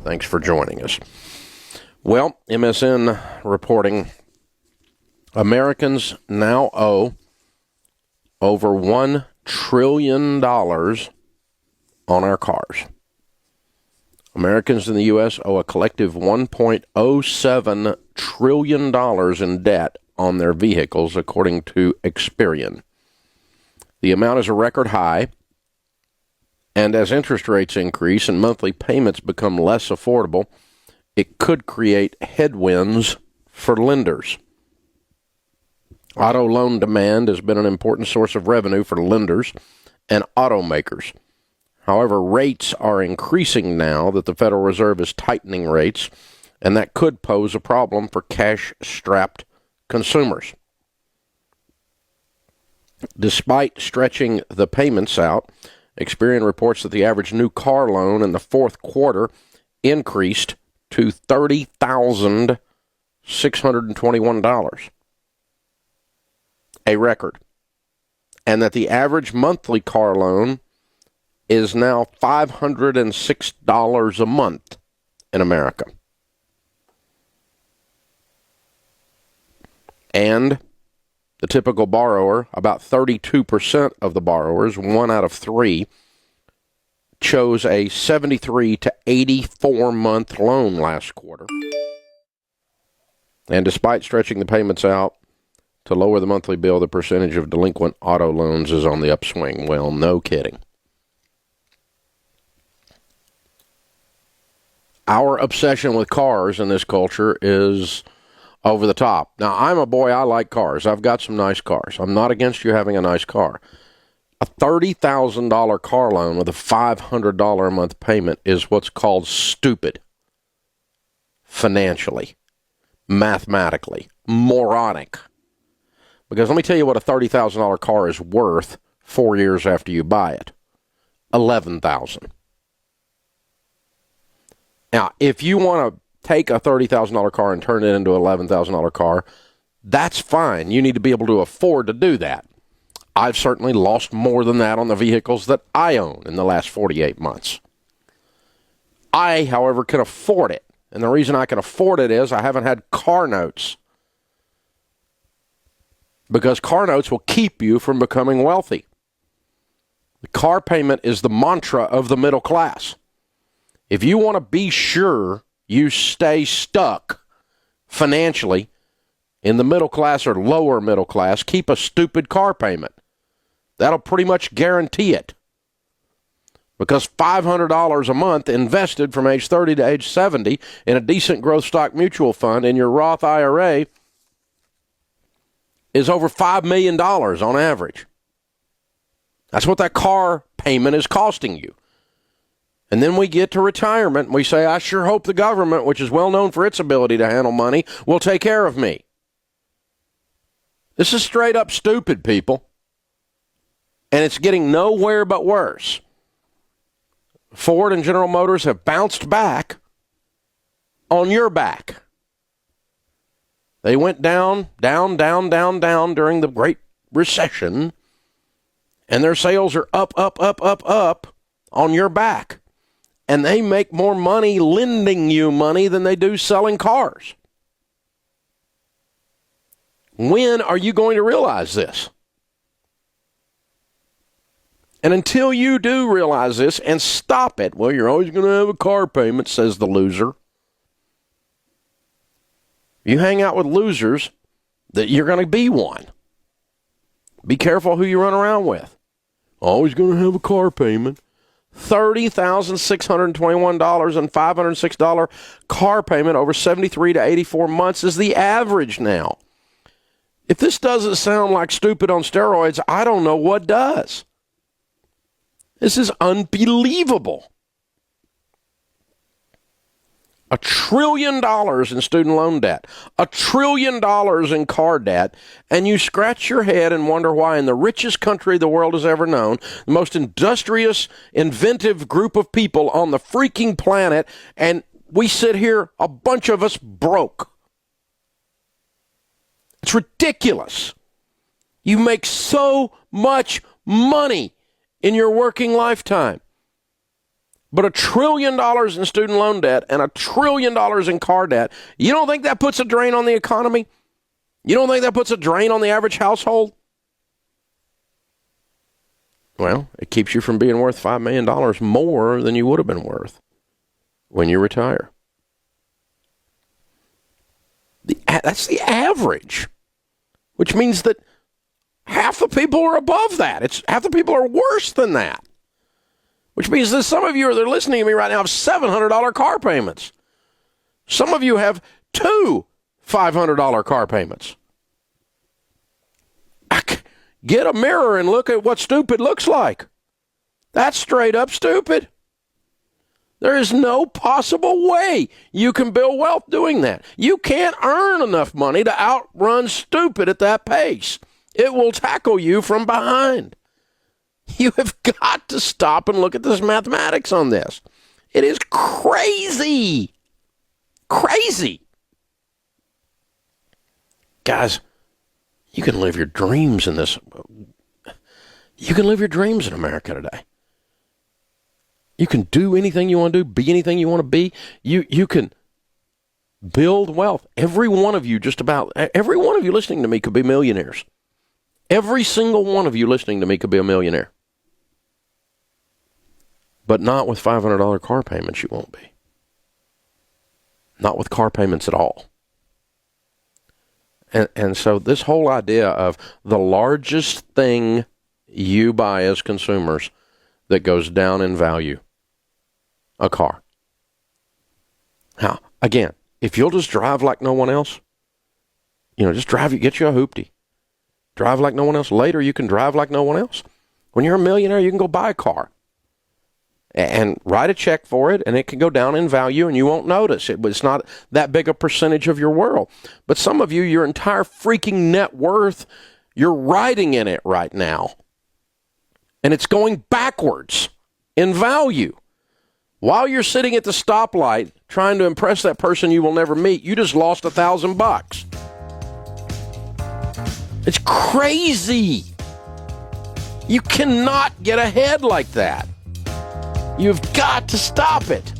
Thanks for joining us. Well, MSN reporting Americans now owe over $1 trillion on our cars. Americans in the U.S. owe a collective $1.07 trillion in debt on their vehicles, according to Experian. The amount is a record high, and as interest rates increase and monthly payments become less affordable, it could create headwinds for lenders. Auto loan demand has been an important source of revenue for lenders and automakers. However, rates are increasing now that the Federal Reserve is tightening rates, and that could pose a problem for cash-strapped consumers. Despite stretching the payments out, Experian reports that the average new car loan in the fourth quarter increased to $30,621, a record, and that the average monthly car loan is now $506 a month in America. And the typical borrower, about 32% of the borrowers, 1 out of 3, chose a 73 to 84-month loan last quarter. And despite stretching the payments out to lower the monthly bill, the percentage of delinquent auto loans is on the upswing. Well, no kidding. Our obsession with cars in this culture is over the top. Now, I'm a boy, I like cars. I've got some nice cars. I'm not against you having a nice car. A $30,000 car loan with a $500 a month payment is what's called stupid. Financially, mathematically, moronic. Because let me tell you what a $30,000 car is worth 4 years after you buy it. $11,000. Now, if you want to take a $30,000 car and turn it into an $11,000 car, that's fine. You need to be able to afford to do that. I've certainly lost more than that on the vehicles that I own in the last 48 months. I, however, can afford it. And the reason I can afford it is I haven't had car notes. Because car notes will keep you from becoming wealthy. The car payment is the mantra of the middle class. If you want to be sure you stay stuck financially in the middle class or lower middle class, keep a stupid car payment. That'll pretty much guarantee it. Because $500 a month invested from age 30 to age 70 in a decent growth stock mutual fund in your Roth IRA is over $5 million on average. That's what that car payment is costing you. And then we get to retirement and we say, I sure hope the government, which is well known for its ability to handle money, will take care of me. This is straight up stupid, people. And it's getting nowhere but worse. Ford and General Motors have bounced back on your back. They went down during the Great Recession, and their sales are up on your back. And they make more money lending you money than they do selling cars. When are you going to realize this? And until you do realize this and stop it, well, you're always going to have a car payment, says the loser. You hang out with losers, that you're going to be one. Be careful who you run around with. Always going to have a car payment. $30,621 and $506 car payment over 73 to 84 months is the average now. If this doesn't sound like stupid on steroids, I don't know what does. This is unbelievable. $1 trillion in student loan debt, $1 trillion in car debt, and you scratch your head and wonder why in the richest country the world has ever known, the most industrious, inventive group of people on the freaking planet, and we sit here, a bunch of us, broke. It's ridiculous. You make so much money in your working lifetime. But $1 trillion in student loan debt and $1 trillion in car debt, you don't think that puts a drain on the economy? You don't think that puts a drain on the average household? Well, it keeps you from being worth $5 million more than you would have been worth when you retire. That's the average, which means that half the people are above that. Half the people are worse than that, which means that some of you that are listening to me right now have $700 car payments. Some of you have 2 $500 car payments. Get a mirror and look at what stupid looks like. That's straight up stupid. There is no possible way you can build wealth doing that. You can't earn enough money to outrun stupid at that pace. It will tackle you from behind. You have got to stop and look at this mathematics on this. It is crazy. Crazy. Guys, you can live your dreams in this. You can live your dreams in America today. You can do anything you want to do, be anything you want to be. You can build wealth. Every one of you listening to me could be millionaires. Every single one of you listening to me could be a millionaire. But not with $500 car payments, you won't be. Not with car payments at all. And so this whole idea of the largest thing you buy as consumers that goes down in value, a car. Now, again, if you'll just drive like no one else, just drive, get you a hoopty. Drive like no one else. Later, you can drive like no one else. When you're a millionaire, you can go buy a car and write a check for it, and it can go down in value, and you won't notice it. But it's not that big a percentage of your world. But some of you, your entire freaking net worth, you're riding in it right now. And it's going backwards in value. While you're sitting at the stoplight trying to impress that person you will never meet, you just lost $1,000. It's crazy. You cannot get ahead like that. You've got to stop it.